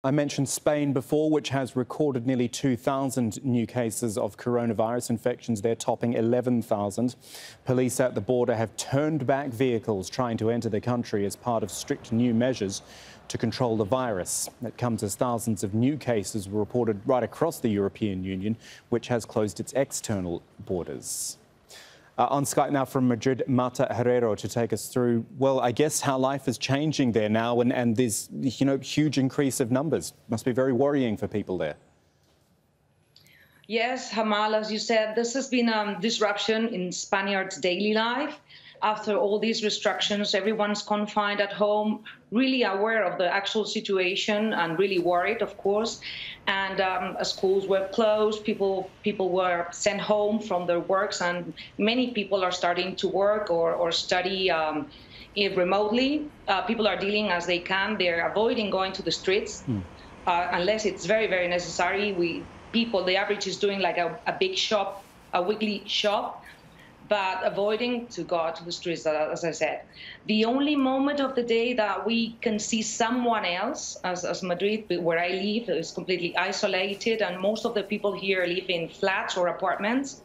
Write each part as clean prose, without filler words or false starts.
I mentioned Spain before, which has recorded nearly 2,000 new cases of coronavirus infections there, topping 11,000. Police at the border have turned back vehicles trying to enter the country as part of strict new measures to control the virus. It comes as thousands of new cases were reported right across the European Union, which has closed its external borders. On Skype now from Madrid, Marta Herrero to take us through, well, I guess how life is changing there now and this, huge increase of numbers. Must be very worrying for people there. Yes, Hamal, as you said, this has been a disruption in Spaniards' daily life. After all these restrictions, everyone's confined at home, really aware of the actual situation and really worried, of course. And schools were closed, people were sent home from their works, and many people are starting to work or study remotely. People are dealing as they can. They're avoiding going to the streets unless it's very, very necessary. The average is doing like a big shop, a weekly shop, but avoiding to go to the streets, as I said. The only moment of the day that we can see someone else, as Madrid, where I live, is completely isolated, and most of the people here live in flats or apartments.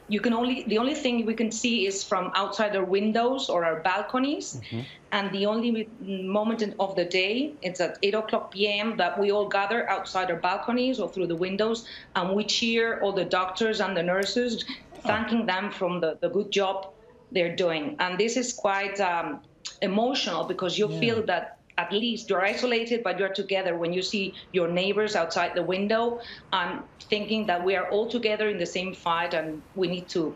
The only thing we can see is from outside our windows or our balconies, and the only moment of the day, it's at 8:00 p.m. that we all gather outside our balconies or through the windows, and we cheer all the doctors and the nurses, thanking them from the good job they're doing. And this is quite emotional, because you feel that at least you're isolated, but you're together when you see your neighbors outside the window, and thinking that we are all together in the same fight, and we need to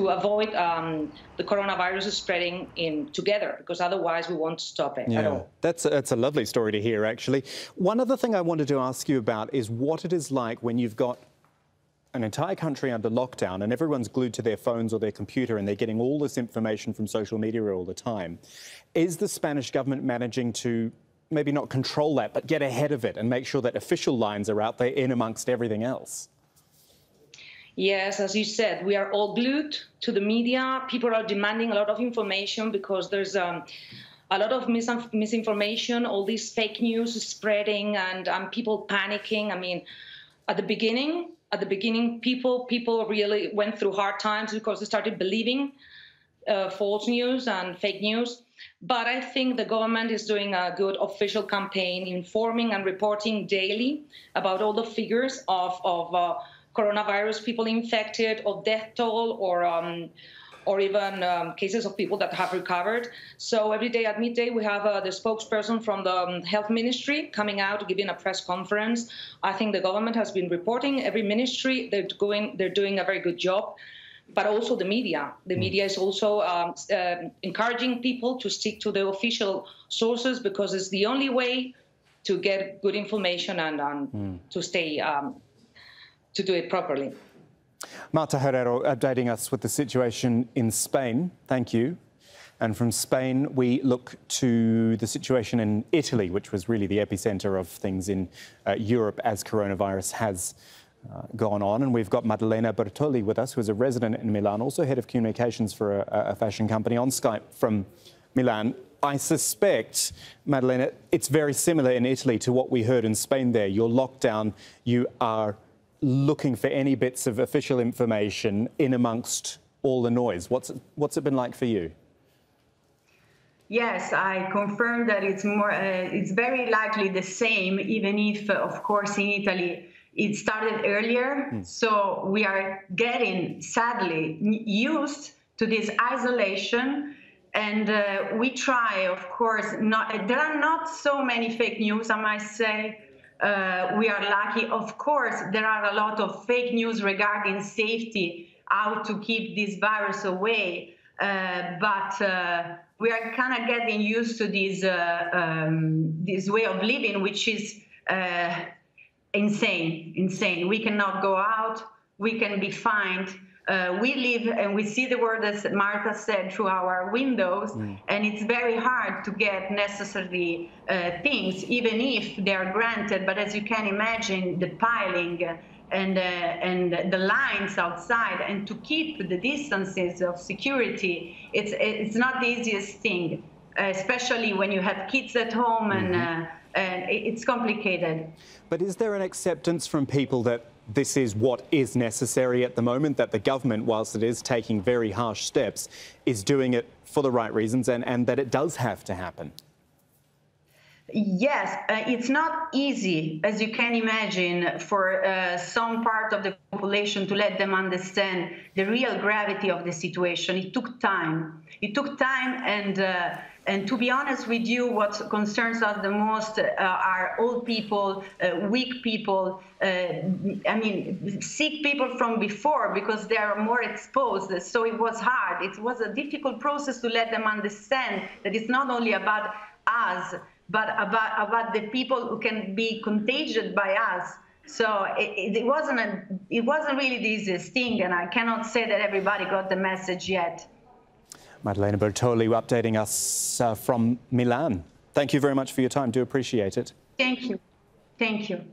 avoid the coronavirus spreading together, because otherwise we won't stop it at all. That's a lovely story to hear, actually. One other thing I wanted to ask you about is what it is like when you've got an entire country under lockdown and everyone's glued to their phones or their computer and they're getting all this information from social media all the time. Is the Spanish government managing to maybe not control that, but get ahead of it and make sure that official lines are out there in amongst everything else? Yes, as you said, we are all glued to the media. People are demanding a lot of information because there's a lot of misinformation, all these fake news spreading, and people panicking. I mean, at the beginning, people really went through hard times because they started believing false news and fake news. But I think the government is doing a good official campaign, informing and reporting daily about all the figures of coronavirus people infected, of death toll, or even cases of people that have recovered. So every day at midday, we have the spokesperson from the health ministry coming out, giving a press conference. I think the government has been reporting. Every ministry, they're doing a very good job. But also the media. The media is also encouraging people to stick to the official sources, because it's the only way to get good information and to stay, to do it properly. Marta Herrero updating us with the situation in Spain. Thank you. And from Spain, we look to the situation in Italy, which was really the epicenter of things in Europe as coronavirus has gone on. And we've got Maddelena Bertoli with us, who is a resident in Milan, also head of communications for a fashion company, on Skype from Milan. I suspect, Maddelena, it's very similar in Italy to what we heard in Spain there. You're locked down, you are looking for any bits of official information in amongst all the noise. What's it been like for you? Yes, I confirm that it's very likely the same, even if, of course, in Italy it started earlier. So we are getting, sadly, used to this isolation. And we try, of course, there are not so many fake news, I might say. We are lucky. Of course, there are a lot of fake news regarding safety, how to keep this virus away. But we are kind of getting used to this way of living, which is insane. We cannot go out. We can be fined. We live and we see the world, as Marta said, through our windows, and it's very hard to get necessary things, even if they are granted. But as you can imagine, the piling and the lines outside, and to keep the distances of security, it's not the easiest thing, especially when you have kids at home and it's complicated. But is there an acceptance from people that this is what is necessary at the moment, that the government, whilst it is taking very harsh steps, is doing it for the right reasons and that it does have to happen? Yes, it's not easy, as you can imagine, for some part of the population to let them understand the real gravity of the situation. It took time. It took time, and to be honest with you, what concerns us the most are old people, weak people, I mean, sick people from before, because they are more exposed. So it was hard. It was a difficult process to let them understand that it's not only about us, but about the people who can be contagious by us. So it wasn't really the easiest thing, and I cannot say that everybody got the message yet. Maddalena Bertoli updating us from Milan. Thank you very much for your time. Do appreciate it. Thank you. Thank you.